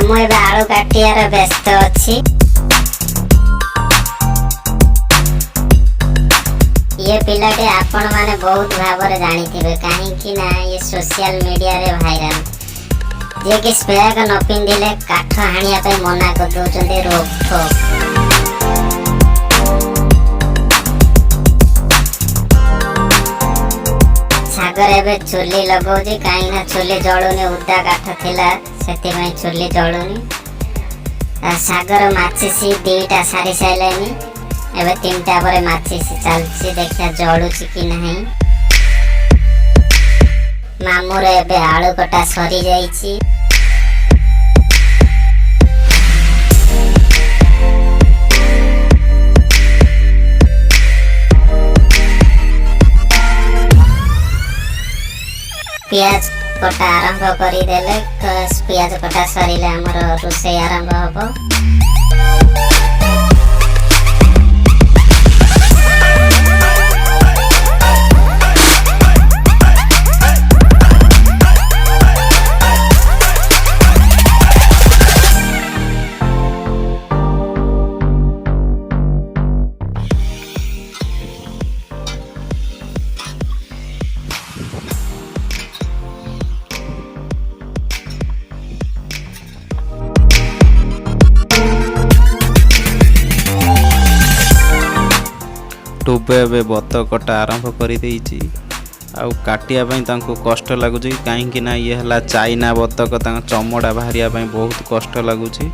ମୁଁ ଏବେ ଆଳୁ କାଟିବାର ବ୍ୟସ୍ତ ଅଛି। ये पिलाटे आपण माने बहुत भाବରେ ଜାଣିଥିବେ କାହିଁକି ନା ये सोशल मीडिया रे भाइराल जे कि स्पेग न पिंदिले काठ हाणिया पे मना कर दउचंदे रोक ठोक। सागर एबे चुली लगौजी काई ना चुली जळुनी उदा काठ थिला सेति में चुली जळुनी। सागर माछी दीटा सारी साइलेनी एबे तीनटा परे माछी चलछि देखा जळुछि कि नहीं। मामूर एबे आलू कटा सरी जाइछि। प्याज कटा आरंभ करी देले प्याज कटा सरीले हमर रोषे आरंभ हबो। टुबे एबे बतकटा आरंभ करी देइछि आउ काटिया पई तांको कष्ट लागुछि काहेकि ना ये हला चाइना बतक तांको चमड़ा बाहरिया पई बहुत कष्ट लागुछि।